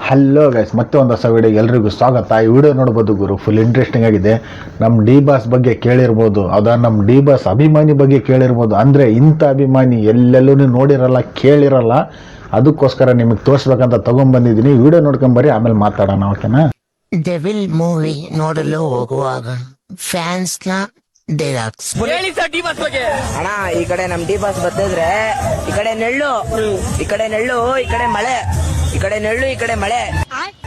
Hello guys, ಮತ್ತೆ ಒಂದು ಹೊಸ ವಿಡಿಯೋ ಎಲ್ರಿಗೂ ಸ್ವಾಗತ. ಈ ವಿಡಿಯೋ ನೋಡ್ಬೋದು ಗುರು, ಫುಲ್ ಇಂಟ್ರೆಸ್ಟಿಂಗ್ ಆಗಿದೆ. ನಮ್ಮ ಡಿ ಬಾಸ್ ಬಗ್ಗೆ ಕೇಳಿರ್ಬೋದು, ಅದ ನಮ್ಮ ಡಿ ಬಾಸ್ ಅಭಿಮಾನಿ ಬಗ್ಗೆ ಕೇಳಿರ್ಬೋದು. ಅಂದರೆ ಇಂಥ ಅಭಿಮಾನಿ ಎಲ್ಲೆಲ್ಲೂ ನೋಡಿರಲ್ಲ, ಕೇಳಿರಲ್ಲ. ಅದಕ್ಕೋಸ್ಕರ ನಿಮಗೆ ತೋರಿಸ್ಬೇಕಂತ ತೊಗೊಂಡ್ಬಂದಿದ್ದೀನಿ. ವಿಡಿಯೋ ನೋಡ್ಕೊಂಬರ್ರಿ, ಆಮೇಲೆ ಮಾತಾಡೋಣ, ಓಕೆನಾ? ಡೆವಿಲ್ ಮೂವಿ ನೋಡಲು ಹೋಗುವಾಗ ಫ್ಯಾನ್ಸ್ನ ಡೈಲಾಗ್ಸ್. ಅಣ್ಣ, ಈ ಕಡೆ ನಮ್ ಡಿ ಬಾಸ್ ಬರ್ತಿದ್ರೆ ಈ ಕಡೆ ನೆಳ್ಳು, ಈ ಕಡೆ ನೆಳ್ಳು, ಈ ಕಡೆ ಮಳೆ, ಈ ಕಡೆ ನೆಳ್ಳು, ಈ ಕಡೆ ಮಳೆ.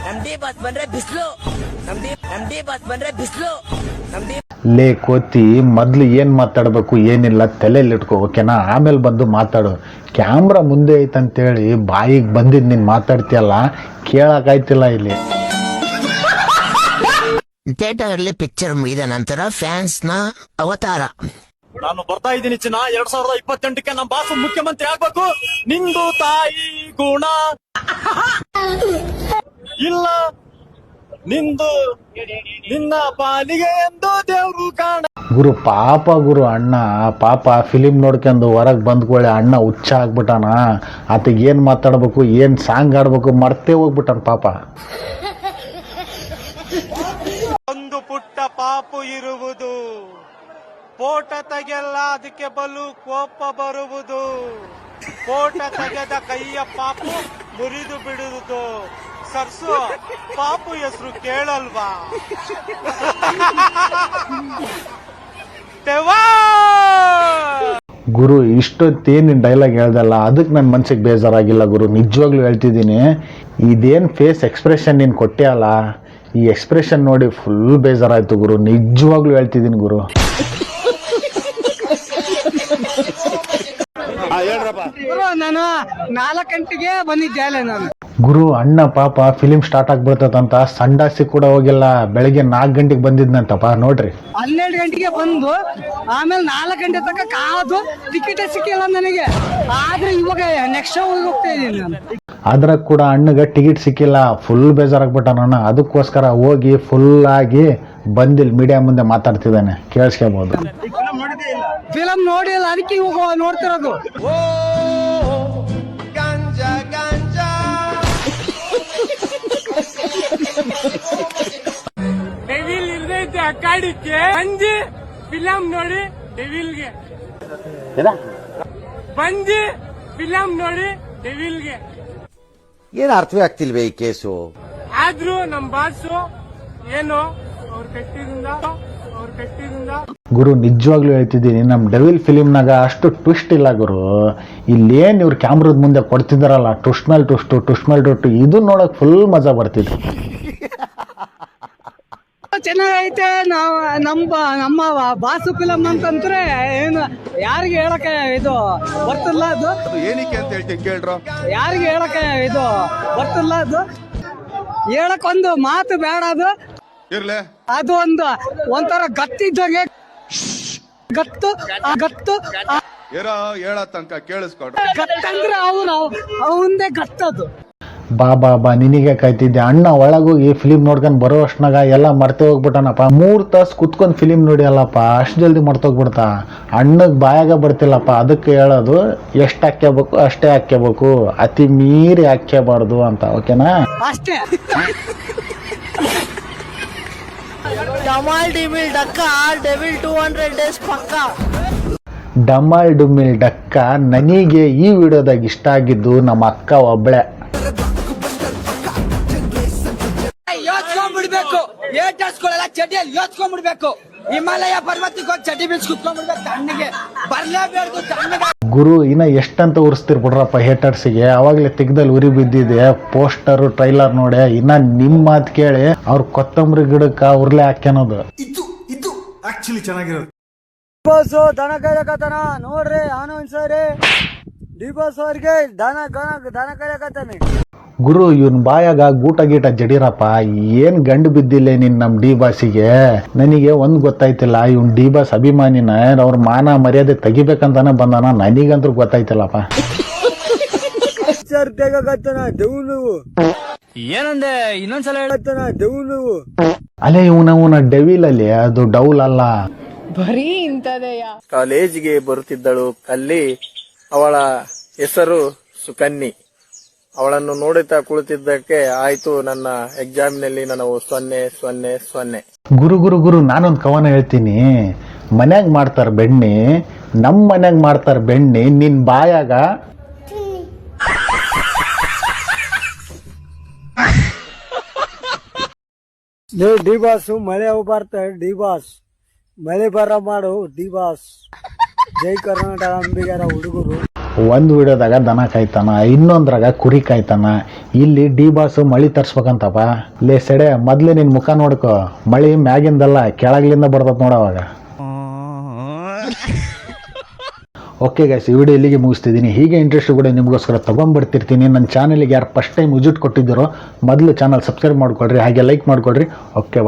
ನಮ್ ಡಿ ಬಾಸ್ ಬಂದ್ರೆ ಬಿಸ್ಲು, ನಮ್ ಡಿ ಬಾಸ್ ಬಂದ್ರೆ ಬಿಸ್ಲು, ನಮ್ ಡಿ ಲೇ ಕೋತಿ, ಮೊದ್ಲು ಏನ್ ಮಾತಾಡ್ಬೇಕು ಏನಿಲ್ಲ ತಲೆಯಲ್ಲಿ ಇಟ್ಕೋ, ಓಕೆನಾ? ಆಮೇಲೆ ಬಂದು ಮಾತಾಡು. ಕ್ಯಾಮ್ರಾ ಮುಂದೆ ಐತಂತೇಳಿ ಬಾಯಿಗೆ ಬಂದಿದ್ದು ನೀನು ಮಾತಾಡ್ತೀಯಲ್ಲ, ಕೇಳಕ್ಕಾಯ್ತಿಲ್ಲ ಇಲ್ಲಿ. ಥಿಯೇಟರ್ ಅಲ್ಲಿ ಪಿಕ್ಚರ್ ಮುಗಿದ ನಂತರ ಫ್ಯಾನ್ಸ್ ನ ಅವತಾರ. ನಾನು ಬರ್ತಾ ಇದ್ದೀನಿ ಚಿನ್ನ, 2028ಕ್ಕೆ ನಮ್ಮ ಬಾಸು ಮುಖ್ಯಮಂತ್ರಿ ಆಗ್ಬೇಕು. ನಿಂದು ತಾಯಿ ಗುಣ ಇಲ್ಲ, ನಿಂದು ನಿನ್ನ ಪಾಲಿಗೆ ಎಂದು ದೇವ್ರು ಕಾಣ. ಗುರು ಪಾಪ ಗುರು, ಅಣ್ಣ ಪಾಪ ಫಿಲಿಮ್ ನೋಡ್ಕೊಂಡು ಹೊರಗೆ ಬಂದ್ಕೊಳ್ಳಿ ಅಣ್ಣ ಹುಚ್ಚ ಆಗ್ಬಿಟ್ಟಾನ. ಆತಗೆ ಏನು ಮಾತಾಡ್ಬೇಕು, ಏನು ಸಾಂಗ್ ಆಡ್ಬೇಕು ಮರ್ತೇ ಹೋಗ್ಬಿಟ್ಟಾನ ಪಾಪ. ಒಂದು ಪುಟ್ಟ ಪಾಪು ಇರುವುದು, ಫೋಟ ತೆಗೆಲ್ಲ ಅದಕ್ಕೆ ಬಲು ಕೋಪ ಬರುವುದು. ಫೋಟ ತೆಗೆದ ಕೈಯ ಪಾಪು ಮುರಿದು ಬಿಡುವುದು. ಸರ್ಸು ಪಾಪು ಹೆಸರು ಕೇಳಲ್ವಾ? ಗುರು ಇಷ್ಟೊತ್ತೇನು ಡೈಲಾಗ್ ಹೇಳ್ದಲ್ಲ, ಅದಕ್ಕೆ ನನ್ನ ಮನ್ಸಿಗೆ ಬೇಜಾರಾಗಿಲ್ಲ ಗುರು, ನಿಜವಾಗ್ಲೂ ಹೇಳ್ತಿದ್ದೀನಿ. ಇದೇನು ಫೇಸ್ ಎಕ್ಸ್ಪ್ರೆಷನ್ ನೀನು ಕೊಟ್ಟೆ ಅಲ್ಲ, ಈ ಎಕ್ಸ್ಪ್ರೆಷನ್ ನೋಡಿ ಫುಲ್ ಬೇಜಾರಾಯ್ತು ಗುರು, ನಿಜವಾಗ್ಲೂ ಹೇಳ್ತಿದ್ದೀನಿ ಗುರು. ನಾನು 4 ಗಂಟೆಗೆ ಬಂದಿದ್ದೆ ಅಲ್ಲ ನಾನು. ಗುರು ಅಣ್ಣ ಪಾಪ ಫಿಲಿಮ್ ಸ್ಟಾರ್ಟ್ ಆಗ್ಬಿಡ್ತದಂತ ಸಂಡಾಸಿ ಕೂಡ ಹೋಗಿಲ್ಲ, ಬೆಳಗ್ಗೆ 4 ಗಂಟೆಗೆ ಬಂದಿದ್ನಂತಪ್ಪ ನೋಡ್ರಿ. 12 ಗಂಟೆಗೆ ಬಂದು ಆಮೇಲೆ 4 ಗಂಟೆ ತನಕ ಕಾದು ಟಿಕೆಟ್ ಸಿಕ್ಕಿಲ್ಲ ನನಗೆ. ಆದ್ರೆ ಇವಾಗ ನೆಕ್ಸ್ಟ್ ಶೋ ಹೋಗ್ತಾ ಇದ್ದೀನಿ ನಾನು. ಆದ್ರ ಕೂಡ ಅಣ್ಣಗೆ ಟಿಕೆಟ್ ಸಿಕ್ಕಿಲ್ಲ, ಫುಲ್ ಬೇಜಾರಾಗ್ಬಿಟ್ಟಾನ ಅಣ್ಣ. ಅದಕ್ಕೋಸ್ಕರ ಹೋಗಿ ಫುಲ್ ಆಗಿ ಬಂದಿಲ್ ಮೀಡಿಯಾ ಮುಂದೆ ಮಾತಾಡ್ತಿದ್ದಾನೆ, ಕೇಳಿಸ್ಕೋಬಹುದು. ಫಿಲಮ್ ನೋಡಿಲ್ಲ, ಅದಕ್ಕೆ ಇವಾಗ ನೋಡ್ತಿರೋದು. ಡೆವಿಲ್ ಇಲ್ದೈತೆ ಅಕ್ಕಾಡಿಕ್ಕೆ ಬಂದಿ ಫಿಲಂ ನೋಡಿ. ಡೆವಿಲ್ಗೆ ಬಂದಿ ಫಿಲಂ ನೋಡಿ, ಡೆವಿಲ್ಗೆ ಏನ್ ಅರ್ಥವೇ ಆಗ್ತಿಲ್ವೇ ಈ ಕೇಸು. ಆದ್ರೂ ನಮ್ ಬಾಸು ಏನು ಅವ್ರ ಕಟ್ಟಿದಿಂದ ಗುರು ನಿಜವಾಗ್ಲೂ ಹೇಳ್ತಿದ್ದೀನಿ, ನಮ್ಮ ಡೆವಿಲ್ ಫಿಲಿಮ್ನಾಗ ಅಷ್ಟು ಟ್ವಿಸ್ಟ್ ಇಲ್ಲ ಗುರು. ಇಲ್ಲೇನು ಇವ್ರು ಕ್ಯಾಮ್ರದ ಮುಂದೆ ಕೊಡ್ತಿದ್ದಾರಲ್ಲ, ಟ್ವಿಸ್ಟ್ ಮೇಲೆ ಟ್ವಿಸ್ಟ್, ಇದು ನೋಡಕ್ ಫುಲ್ ಮಜಾ ಬರ್ತಿದೆ. ಚೆನ್ನಾಗೈತೆ. ನಮ್ಮ ಬಾಸು ಫಿಲಮ್ ಅಂತಂದ್ರೆ ಏನು ಯಾರಿಗೆ ಹೇಳಕ್ಕೆ ಇದು ಬರ್ತಿಲ್ಲ. ಅದು ಏನಕ್ಕೆ ಅಂತ ಹೇಳ್ತೀನಿ ಕೇಳ್ರ, ಯಾರಿಗೆ ಹೇಳಕ್ಕೆ ಇದು ಬರ್ತಿಲ್ಲ. ಅದು ಹೇಳಕ್ಕೊಂದು ಮಾತು ಬೇಡ. ಅದು ಇರ್ಲೆ ಅದು ಒಂಥರ ಗತ್ತಿದ್ದಂಗೆ, ಗತ್ತು ಏನೋ ಹೇಳ ತನಕ ಕೇಳಿಸ್ಕೊಡ್ರಿ. ಗತ್ತಂದ್ರೆ ಅವಂದೇ ಗತ್ತದು. ಬಾ ನಿನಗೆ ಕಾಯ್ತಿದ್ದೆ. ಅಣ್ಣ ಒಳಗೋಗಿ ಫಿಲಿಮ್ ನೋಡ್ಕೊಂಡು ಬರೋ ಅಷ್ಟನಾಗ ಎಲ್ಲ ಮರ್ತೆ ಹೋಗ್ಬಿಟ್ಟಾನಪ್ಪ. 3 ತಾಸು ಕುತ್ಕೊಂಡು ಫಿಲಿಮ್ ನೋಡಿ ಅಲ್ಲಪ್ಪ, ಅಷ್ಟು ಜಲ್ದಿ ಮರ್ತೋಗ್ಬಿಡ್ತಾ. ಅಣ್ಣಗೆ ಬಾಯಾಗ ಬರ್ತಿಲ್ಲಪ್ಪ. ಅದಕ್ಕೆ ಹೇಳೋದು, ಎಷ್ಟು ಹಾಕ್ಯಬೇಕು ಅಷ್ಟೇ ಹಾಕ್ಯಬೇಕು, ಅತಿ ಮೀರಿ ಹಾಕ್ಯಬಾರ್ದು ಅಂತ, ಓಕೆನಾ? ಅಷ್ಟೇ. ಡಮಾಲ್ ಡಿಮಿಲ್ ಡಕ್ಕ ಡೆವಿಲ್ 200 ಡೇಸ್ ಪಕ್ಕ. ಡಮಾಲ್ ಡುಮಿಲ್ ಡಕ್ಕ. ನನಗೆ ಈ ವಿಡಿಯೋದಾಗ ಇಷ್ಟ ಆಗಿದ್ದು ನಮ್ಮ ಅಕ್ಕ ಒಬ್ಳೆ. ಯೋಚ್ಕೊಂಡ್ಬಿಡ್ಬೇಕು, ಏಟರ್ಸ್ಗಳೆಲ್ಲ ಚಡಿಯಲ್ಲಿ ಯೋಚ್ಕೊಂಡ್ಬಿಡ್ಬೇಕು. ಹಿಮಾಲಯ ಪರ್ವತಕ್ಕೆ ಹೋಗಿ ಚಡಿ ಬೀಳ್ಸಿ ಕುತ್ಕೊಂಡ್ಬಿಡ್ಬೇಕು. ತಣ್ಣಗೆ ಬರ್ಲೇಬೇಡ್ದು, ತಣ್ಣಗೆ. ಗುರು ಇನ್ನ ಎಷ್ಟಂತ ಉರಿಸ್ತಿರ್ಬಿಡ್ರಪ್ಪ ಹೇಟರ್ಸಿಗೆ. ಅವಾಗಲೇ ತೆಗ್ದಲ್ಲಿ ಉರಿ ಬಿದ್ದಿದೆ, ಪೋಸ್ಟರ್ ಟ್ರೈಲರ್ ನೋಡಿ. ಇನ್ನ ನಿಮ್ ಮಾತು ಕೇಳಿ ಅವ್ರ ಕೊತ್ತಂಬರಿ ಗಿಡಕ್ಕ ಉರ್ಲೆ ಹಾಕ್ಯನೋದು. ಇದು ಆಕ್ಚುಲಿ ಚೆನ್ನಾಗಿರೋದು. ಡಿಬಾಸು ದನ ಕಾಯಕತನ ನೋಡ್ರಿ, ಅವನು ಅನ್ಸರಿ ಡಿಬಾಸ್ ಅವ್ರಿಗೆ ದನ ಕಾಯಕತಾನೆ. ಗುರು ಇವನ್ ಬಾಯಾಗ ಗೂಟ ಗೀಟ ಜಡೀರಪ್ಪ. ಏನ್ ಗಂಡು ಬಿದ್ದಿಲ್ಲ ನೀನ್ ನಮ್ ಡಿ ಬಾಸಿಗೆ. ನನಗೆ ಒಂದ್ ಗೊತ್ತಾಯ್ತಿಲ್ಲ, ಇವನ್ ಡಿ ಬಾಸ್ ಅಭಿಮಾನಿನ ಅವ್ರ ಮಾನ ಮರ್ಯಾದೆ ತೆಗಿಬೇಕಂತಾನೆ ಬಂದಾನ. ನನಗಂತೂ ಗೊತ್ತಾಯ್ತಿಲ್ಲಪ್ಪ. ಏನಂದೆ ಇನ್ನೊಂದ್ಸಲ ಹೇಳತ್ತಾನ ದೇವ್ನು. ಅಲ್ಲೇ ಇವನ ಡೆವಿಲ್ ಅಲ್ಲಿ, ಅದು ಡೌಲ್ ಅಲ್ಲ. ಬರೀ ಇಂಥದೆಯ. ಕಾಲೇಜಿಗೆ ಬರುತ್ತಿದ್ದಳು ಕಲ್ಲಿ, ಅವಳ ಹೆಸರು ಸುಕನ್ನಿ. ಅವಳನ್ನು ನೋಡುತ್ತಾ ಕುಳಿತಿದ್ದಕ್ಕೆ ಆಯ್ತು ನನ್ನ ಎಕ್ಸಾಮಿನಲ್ಲಿ ನನವು 0-0-0. ಗುರು ಗುರು ಗುರು ನಾನೊಂದು ಕವನ ಹೇಳ್ತೀನಿ. ಮನ್ಯಾಗ ಮಾಡ್ತಾರ ಬೆಣ್ಣೆ, ನಮ್ಮ ಮನ್ಯಾಗ ಮಾಡ್ತಾರ ಬೆಣ್ಣೆ, ನಿನ್ ಬಾಯಾಗ ಡಿ ಬಾಸ್ ಮಳೆ ಬರ್ತಾರೆ. ಡಿ ಬಾಸ್ ಮಳೆ ಬರ ಮಾಡು. ಡಿ ಬಾಸ್ ಜೈ ಕರ್ನಾಟಕ ಅಂಬಿಗರ ಹುಡುಗರು. ಒಂದು ವಿಡಿಯೋದಾಗ ದನ ಕಾಯ್ತಾನ, ಇನ್ನೊಂದ್ರಾಗ ಕುರಿ ಕಾಯ್ತಾನ. ಇಲ್ಲಿ ಡಿ ಬಾಸ್ ಮಳಿ ತರ್ಸ್ಬೇಕಂತಪ್ಪ. ಲೇ ಸೆಡೆ, ಮೊದ್ಲೇ ನಿನ್ ಮುಖ ನೋಡ್ಕೊ. ಮಳಿ ಮ್ಯಾಗಿಂದಲ್ಲ ಕೆಳಗ್ಲಿಂದ ಬರ್ತದ ನೋಡವಾಗ. ಓಕೆ ಗೈಸ್, ಈ ವಿಡಿಯೋ ಇಲ್ಲಿಗೆ ಮುಗಿಸ್ತಿದ್ದೀನಿ. ಹೀಗೆ ಇಂಟ್ರೆಸ್ಟ್ ಕೂಡ ನಿಮಗೋಸ್ಕರ ತೊಗೊಂಡ್ಬರ್ತಿರ್ತೀನಿ. ನನ್ನ ಚಾನಲ್ಗೆ ಯಾರು ಫಸ್ಟ್ ಟೈಮ್ ವಿಸಿಟ್ ಕೊಟ್ಟಿದ್ದೀರೋ ಮೊದಲು ಚಾನಲ್ ಸಬ್ಸ್ಕ್ರೈಬ್ ಮಾಡ್ಕೊಳ್ರಿ, ಹಾಗೆ ಲೈಕ್ ಮಾಡ್ಕೊಳ್ರಿ. ಓಕೆ ಬಾಯ್.